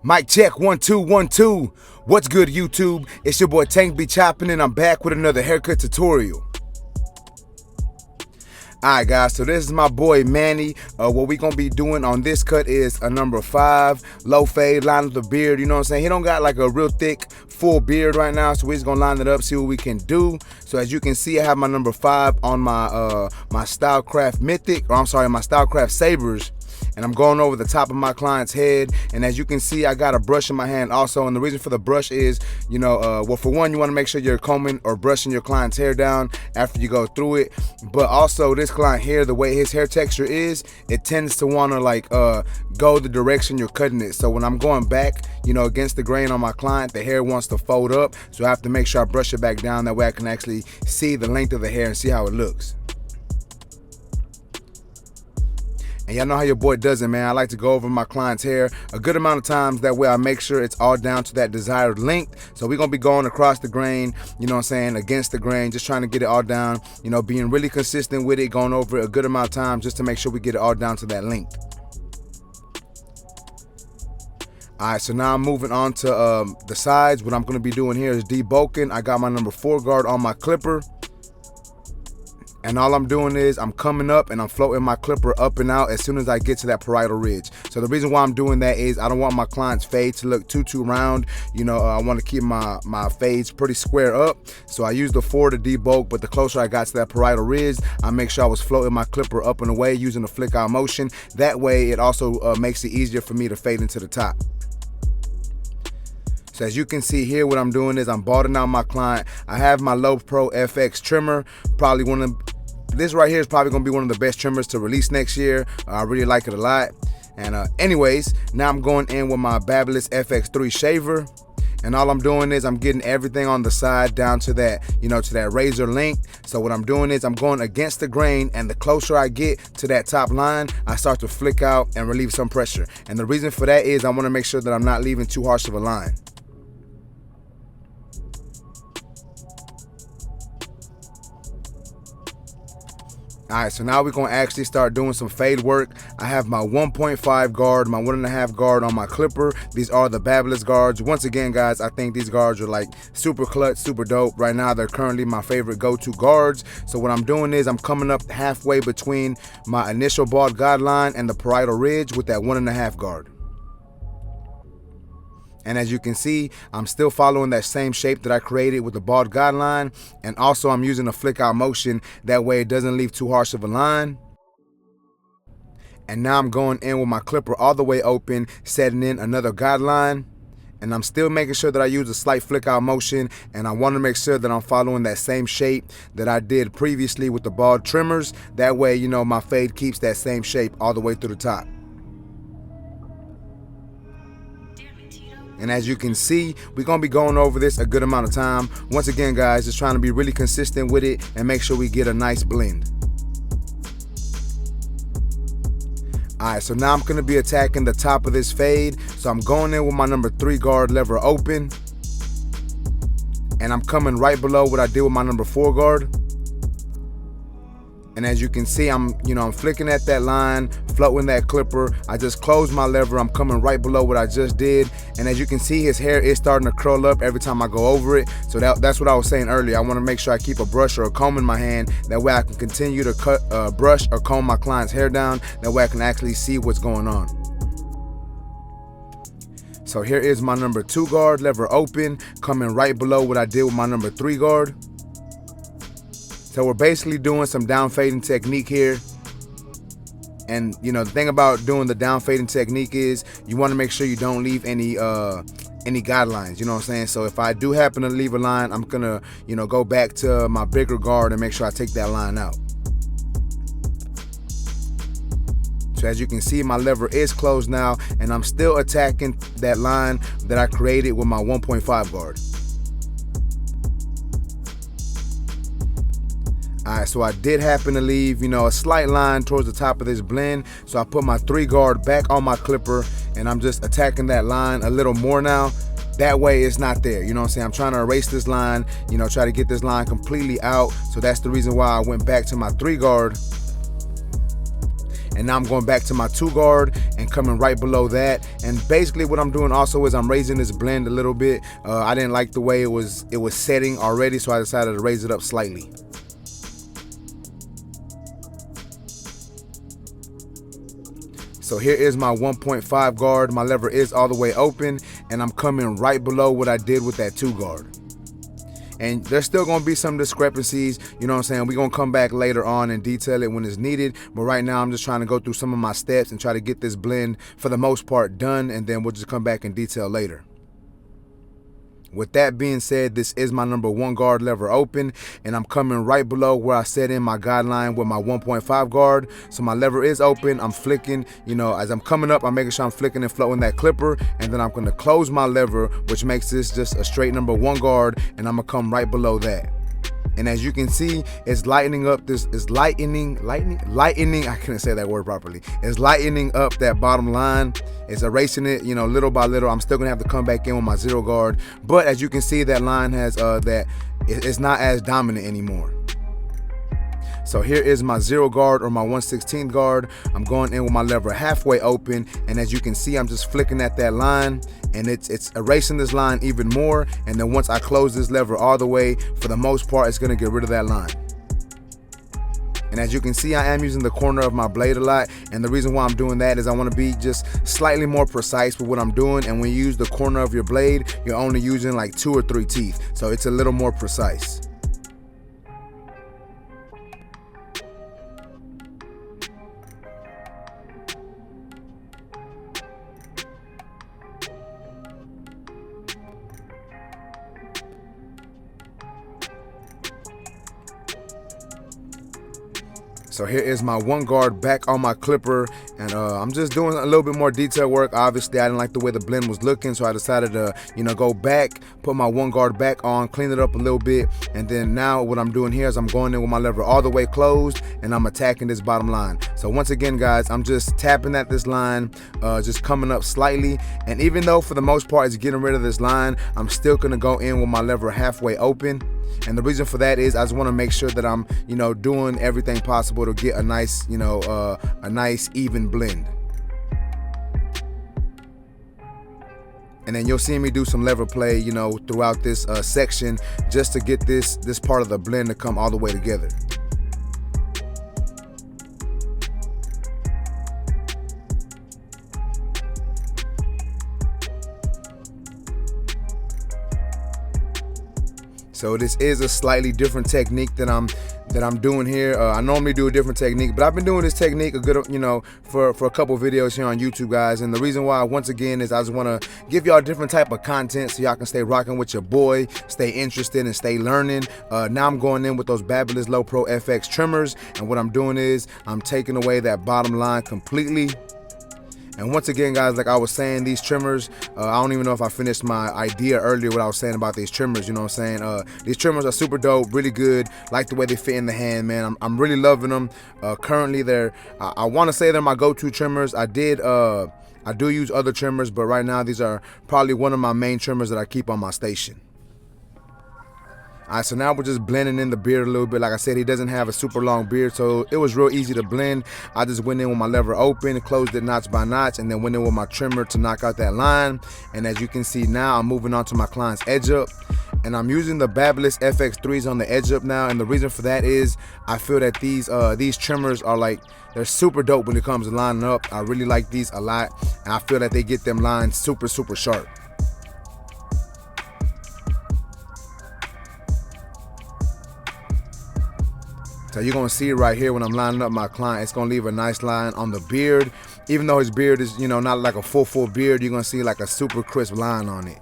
Mic check 1 2 1 2. What's good, YouTube? It's your boy Tank be chopping, and I'm back with another haircut tutorial. Alright guys, so this is my boy Manny. What we gonna be doing on this cut is a number 5 low fade, line up the beard. You know what I'm saying? He don't got like a real thick full beard right now, so we're just gonna line it up, see what we can do. So as you can see, I have my number 5 on my my Stylecraft Mythic, or I'm sorry, my Stylecraft Sabers. And I'm going over the top of my client's head, and as you can see, I got a brush in my hand also. And the reason for the brush is, well, for one, you want to make sure you're combing or brushing your client's hair down after you go through it. But also, this client here, the way his hair texture is, it tends to want to go the direction you're cutting it. So when I'm going back, against the grain on my client, the hair wants to fold up, so I have to make sure I brush it back down. That way I can actually see the length of the hair and see how it looks. And y'all know how your boy does it, man. I like to go over my client's hair a good amount of times. That way I make sure it's all down to that desired length. So we're going to be going across the grain, against the grain, just trying to get it all down, being really consistent with it, going over it a good amount of times just to make sure we get it all down to that length. Alright, so now I'm moving on to the sides. What I'm going to be doing here is debulking. I got my number 4 guard on my clipper. And all I'm doing is I'm coming up and I'm floating my clipper up and out as soon as I get to that parietal ridge. So the reason why I'm doing that is I don't want my client's fade to look too round. I want to keep my fades pretty square up. So I use the 4 to debulk, but the closer I got to that parietal ridge, I make sure I was floating my clipper up and away using the flick out motion. That way it also makes it easier for me to fade into the top. So as you can see here, what I'm doing is I'm balding out my client. I have my Low Pro FX trimmer, this right here is probably going to be one of the best trimmers to release next year. I really like it a lot. And anyways, now I'm going in with my Babyliss FX3 shaver. And all I'm doing is I'm getting everything on the side down to that, to that razor length. So what I'm doing is I'm going against the grain, and the closer I get to that top line, I start to flick out and relieve some pressure. And the reason for that is I want to make sure that I'm not leaving too harsh of a line. Alright, so now we're going to actually start doing some fade work. I have my 1.5 guard, my 1.5 guard on my clipper. These are the Babyliss guards. Once again, guys, I think these guards are like super clutch, super dope. Right now, they're currently my favorite go-to guards. So what I'm doing is I'm coming up halfway between my initial bald guideline and the parietal ridge with that 1.5 guard. And as you can see, I'm still following that same shape that I created with the bald guideline. And also I'm using a flick out motion. That way it doesn't leave too harsh of a line. And now I'm going in with my clipper all the way open, setting in another guideline. And I'm still making sure that I use a slight flick out motion. And I want to make sure that I'm following that same shape that I did previously with the bald trimmers. That way, my fade keeps that same shape all the way through the top. And as you can see, we're going to be going over this a good amount of time. Once again, guys, just trying to be really consistent with it and make sure we get a nice blend. Alright, so now I'm going to be attacking the top of this fade. So I'm going in with my number 3 guard lever open. And I'm coming right below what I did with my number 4 guard. And as you can see, I'm flicking at that line, floating that clipper. I just closed my lever. I'm coming right below what I just did. And as you can see, his hair is starting to curl up every time I go over it. So that's what I was saying earlier. I want to make sure I keep a brush or a comb in my hand. That way I can continue to brush or comb my client's hair down. That way I can actually see what's going on. So here is my number 2 guard, lever open, coming right below what I did with my number 3 guard. So we're basically doing some down fading technique here. And the thing about doing the down fading technique is you want to make sure you don't leave any guidelines, you know what I'm saying? So if I do happen to leave a line, I'm gonna, go back to my bigger guard and make sure I take that line out. So as you can see, my lever is closed now, and I'm still attacking that line that I created with my 1.5 guard. Alright, so I did happen to leave, a slight line towards the top of this blend. So I put my 3 guard back on my clipper, and I'm just attacking that line a little more now. That way it's not there, you know what I'm saying? I'm trying to erase this line, try to get this line completely out. So that's the reason why I went back to my 3 guard. and now I'm going back to my 2 guard and coming right below that. And basically what I'm doing also is I'm raising this blend a little bit. I didn't like the way it was setting already, so I decided to raise it up slightly. So here is my 1.5 guard. My lever is all the way open, and I'm coming right below what I did with that 2 guard. And there's still gonna be some discrepancies, you know what I'm saying? We're gonna come back later on and detail it when it's needed. But right now I'm just trying to go through some of my steps and try to get this blend for the most part done, and then we'll just come back and detail later. With that being said, this is my number 1 guard lever open, and I'm coming right below where I set in my guideline with my 1.5 guard. So my lever is open, I'm flicking, you know, as I'm coming up, I'm making sure I'm flicking and floating that clipper, and then I'm gonna close my lever, which makes this just a straight number 1 guard, and I'm gonna come right below that. And as you can see, it's lightening up this, lightening, I couldn't say that word properly. It's lightening up that bottom line. It's erasing it, you know, little by little. I'm still gonna have to come back in with my 0 guard. But as you can see, that line has, it's not as dominant anymore. So here is my 0 guard or my 1/16 guard. I'm going in with my lever halfway open, and as you can see, I'm just flicking at that line, and it's erasing this line even more. And then once I close this lever all the way, for the most part, it's gonna get rid of that line. And as you can see, I am using the corner of my blade a lot, and the reason why I'm doing that is I want to be just slightly more precise with what I'm doing. And when you use the corner of your blade, you're only using like 2 or 3 teeth, so it's a little more precise. So here is my 1 guard back on my clipper, and I'm just doing a little bit more detail work. Obviously, I didn't like the way the blend was looking, so I decided to, you know, go back, put my 1 guard back on, clean it up a little bit, and then now what I'm doing here is I'm going in with my lever all the way closed, and I'm attacking this bottom line. So once again, guys, I'm just tapping at this line, just coming up slightly, and even though for the most part it's getting rid of this line, I'm still gonna go in with my lever halfway open. And the reason for that is I just want to make sure that I'm, you know, doing everything possible to get a nice, you know, a nice even blend. And then you'll see me do some lever play, you know, throughout this section, just to get this part of the blend to come all the way together. So this is a slightly different technique that I'm doing here. I normally do a different technique, but I've been doing this technique a good, you know, for a couple videos here on YouTube, guys. And the reason why, once again, is I just want to give y'all a different type of content so y'all can stay rocking with your boy, stay interested, and stay learning. Now I'm going in with those Babyliss Low Pro FX trimmers, and what I'm doing is I'm taking away that bottom line completely. And once again, guys, like I was saying, these trimmers, I don't even know if I finished my idea earlier what I was saying about these trimmers, you know what I'm saying? These trimmers are super dope, really good, like the way they fit in the hand, man. I'm really loving them. Currently, I want to say they're my go-to trimmers. I do use other trimmers, but right now these are probably one of my main trimmers that I keep on my station. All right, so now we're just blending in the beard a little bit. Like I said, he doesn't have a super long beard, so it was real easy to blend. I just went in with my lever open, closed it notch by notch, and then went in with my trimmer to knock out that line. And as you can see now, I'm moving on to my client's edge up. And I'm using the Babyliss FX3s on the edge up now, and the reason for that is I feel that these trimmers are like, they're super dope when it comes to lining up. I really like these a lot, and I feel that they get them lines super, super sharp. So you're gonna see it right here when I'm lining up my client. It's gonna leave a nice line on the beard. Even though his beard is, you know, not like a full beard, you're gonna see like a super crisp line on it.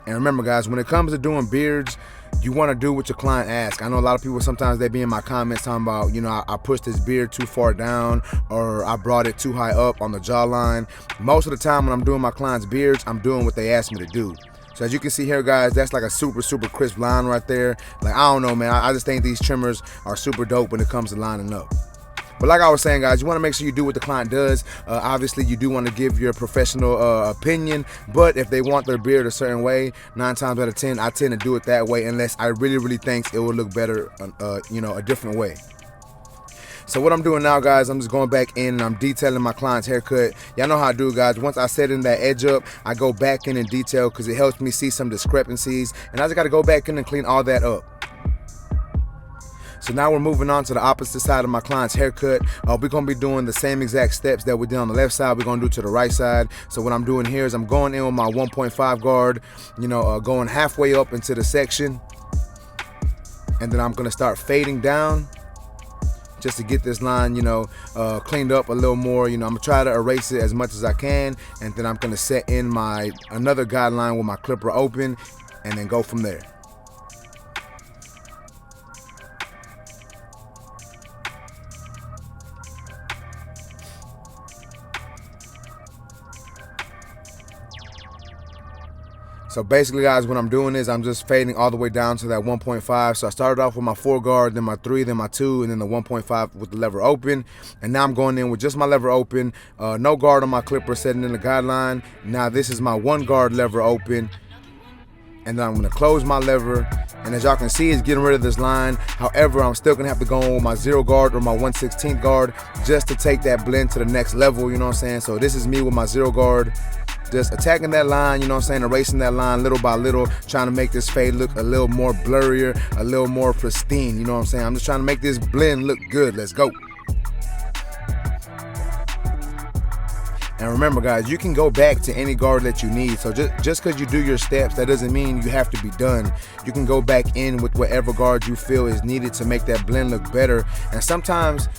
And remember, guys, when it comes to doing beards, you want to do what your client asks. I know a lot of people, sometimes they be in my comments talking about, you know, I pushed this beard too far down, or I brought it too high up on the jawline. Most of the time when I'm doing my clients' beards, I'm doing what they asked me to do. So as you can see here, guys, that's like a super crisp line right there. Like, I don't know, man. I just think these trimmers are super dope when it comes to lining up. But like I was saying, guys, you want to make sure you do what the client does. Obviously, you do want to give your professional opinion, but if they want their beard a certain way, 9 times out of 10, I tend to do it that way unless I really think it will look better, a different way. So what I'm doing now, guys, I'm just going back in and I'm detailing my client's haircut. Y'all know how I do, guys. Once I set in that edge up, I go back in and detail because it helps me see some discrepancies, and I just got to go back in and clean all that up. So now we're moving on to the opposite side of my client's haircut. We're going to be doing the same exact steps that we did on the left side. We're going to do to the right side. So what I'm doing here is I'm going in with my 1.5 guard, going halfway up into the section. And then I'm going to start fading down just to get this line, cleaned up a little more. I'm going to try to erase it as much as I can. And then I'm going to set in another guideline with my clipper open and then go from there. So basically, guys, what I'm doing is I'm just fading all the way down to that 1.5. So I started off with my 4 guard, then my 3, then my 2, and then the 1.5 with the lever open. And now I'm going in with just my lever open, no guard on my clipper, setting in the guideline. Now this is my 1 guard lever open. And then I'm going to close my lever. And as y'all can see, it's getting rid of this line. However, I'm still going to have to go on with my 0 guard or my 1/16 guard just to take that blend to the next level, you know what I'm saying? So this is me with my 0 guard. Just attacking that line, erasing that line little by little, trying to make this fade look a little more blurrier, a little more pristine, you know what I'm saying? I'm just trying to make this blend look good. Let's go. And remember, guys, you can go back to any guard that you need. So just because you do your steps, that doesn't mean you have to be done. You can go back in with whatever guard you feel is needed to make that blend look better. And sometimes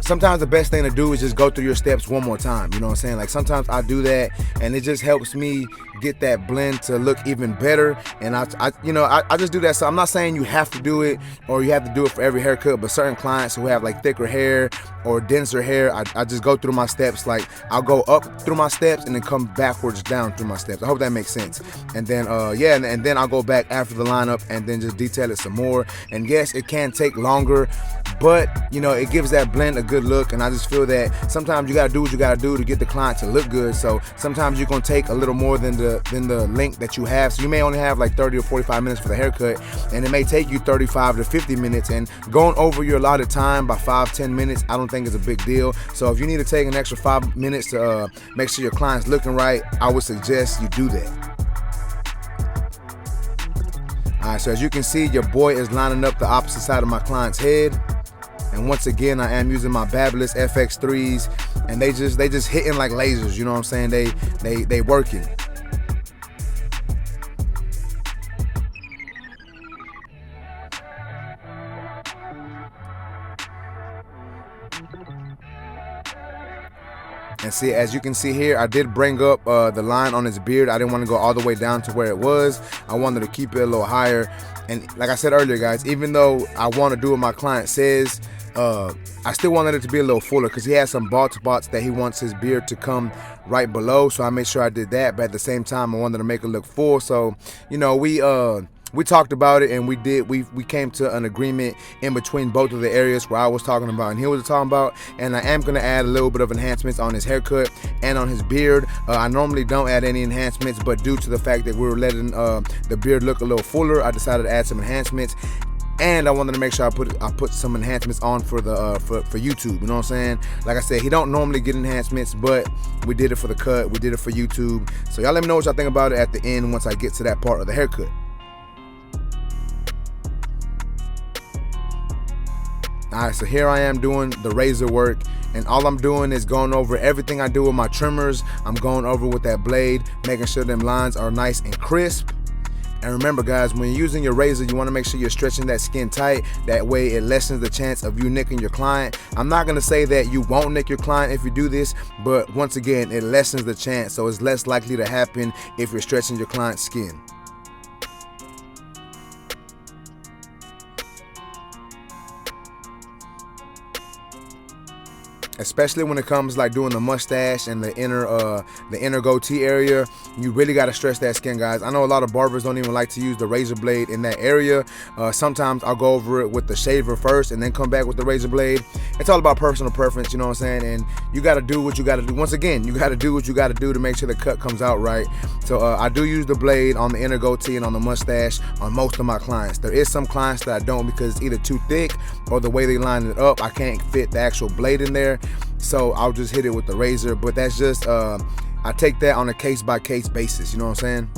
the best thing to do is just go through your steps one more time. You know what I'm saying? Like sometimes I do that and it just helps me get that blend to look even better. And I just do that. So I'm not saying you have to do it or you have to do it for every haircut, but certain clients who have like thicker hair or denser hair, I just go through my steps. Like I'll go up through my steps and then come backwards down through my steps. I hope that makes sense. And then and then I'll go back after the lineup and then just detail it some more. And yes, it can take longer, but it gives that blend a good look. And I just feel that sometimes you gotta do what you gotta do to get the client to look good. So sometimes you're gonna take a little more than the length that you have. So you may only have like 30 or 45 minutes for the haircut, and it may take you 35 to 50 minutes. And going over your allotted time by 5-10 minutes, I don't think is a big deal. So if you need to take an extra 5 minutes to make sure your client's looking right, I would suggest you do that. All right, so as you can see, your boy is lining up the opposite side of my client's head. And once again, I am using my Babyliss FX3s, and they just hitting like lasers, you know what I'm saying? They working. And see, as you can see here, I did bring up the line on his beard. I didn't want to go all the way down to where it was. I wanted to keep it a little higher. And like I said earlier, guys, even though I want to do what my client says, I still wanted it to be a little fuller because he has some bald spots that he wants his beard to come right below. So I made sure I did that, but at the same time, I wanted to make it look full. So, we talked about it, and we came to an agreement in between both of the areas where I was talking about and he was talking about. And I am going to add a little bit of enhancements on his haircut and on his beard. I normally don't add any enhancements, but due to the fact that we were letting the beard look a little fuller, I decided to add some enhancements. And I wanted to make sure I put some enhancements on for YouTube. You know what I'm saying? Like I said, he don't normally get enhancements, but we did it for the cut. We did it for YouTube. So y'all let me know what y'all think about it at the end once I get to that part of the haircut. Alright, so here I am doing the razor work, and all I'm doing is going over everything I do with my trimmers. I'm going over with that blade, making sure them lines are nice and crisp. And remember, guys, when you're using your razor, you want to make sure you're stretching that skin tight. That way it lessens the chance of you nicking your client. I'm not going to say that you won't nick your client if you do this, but once again, it lessens the chance, so it's less likely to happen if you're stretching your client's skin. Especially when it comes like doing the mustache and the inner goatee area. You really got to stretch that skin, guys. I know a lot of barbers don't even like to use the razor blade in that area. Sometimes I'll go over it with the shaver first and then come back with the razor blade. It's all about personal preference, you know what I'm saying? And you got to do what you got to do. Once again, you got to do what you got to do to make sure the cut comes out right. So I do use the blade on the inner goatee and on the mustache on most of my clients. There is some clients that I don't because it's either too thick or the way they line it up, I can't fit the actual blade in there. So I'll just hit it with the razor. But that's just, I take that on a case-by-case basis, you know what I'm saying?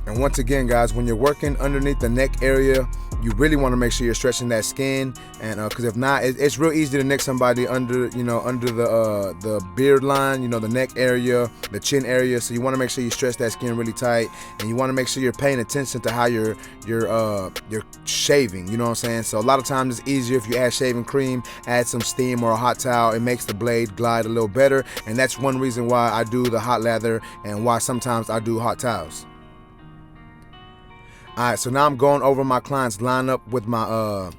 And once again, guys, when you're working underneath the neck area, you really want to make sure you're stretching that skin, and because if not, it's real easy to nick somebody under, under the beard line, the neck area, the chin area. So you want to make sure you stretch that skin really tight, and you want to make sure you're paying attention to how you're shaving. You know what I'm saying? So a lot of times it's easier if you add shaving cream, add some steam or a hot towel. It makes the blade glide a little better, and that's one reason why I do the hot lather and why sometimes I do hot towels. All right, so now I'm going over my client's lineup with my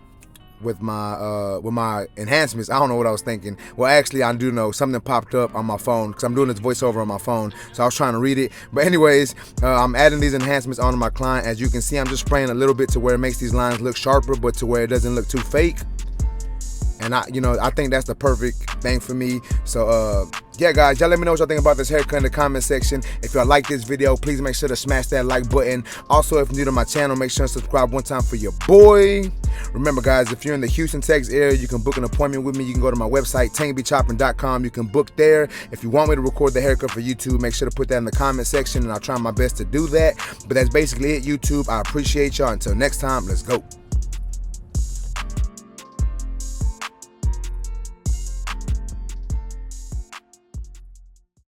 enhancements. I don't know what I was thinking. Well, actually, I do know something popped up on my phone because I'm doing this voiceover on my phone, so I was trying to read it. But anyways, I'm adding these enhancements onto my client. As you can see, I'm just spraying a little bit to where it makes these lines look sharper, but to where it doesn't look too fake. And I think that's the perfect thing for me. So yeah, guys, y'all let me know what y'all think about this haircut in the comment section. If y'all like this video, please make sure to smash that like button. Also, if you're new to my channel, make sure to subscribe one time for your boy. Remember, guys, if you're in the Houston, Texas area, you can book an appointment with me. You can go to my website, tangychopping.com. You can book there. If you want me to record the haircut for YouTube, make sure to put that in the comment section, and I'll try my best to do that. But that's basically it, YouTube. I appreciate y'all. Until next time, let's go.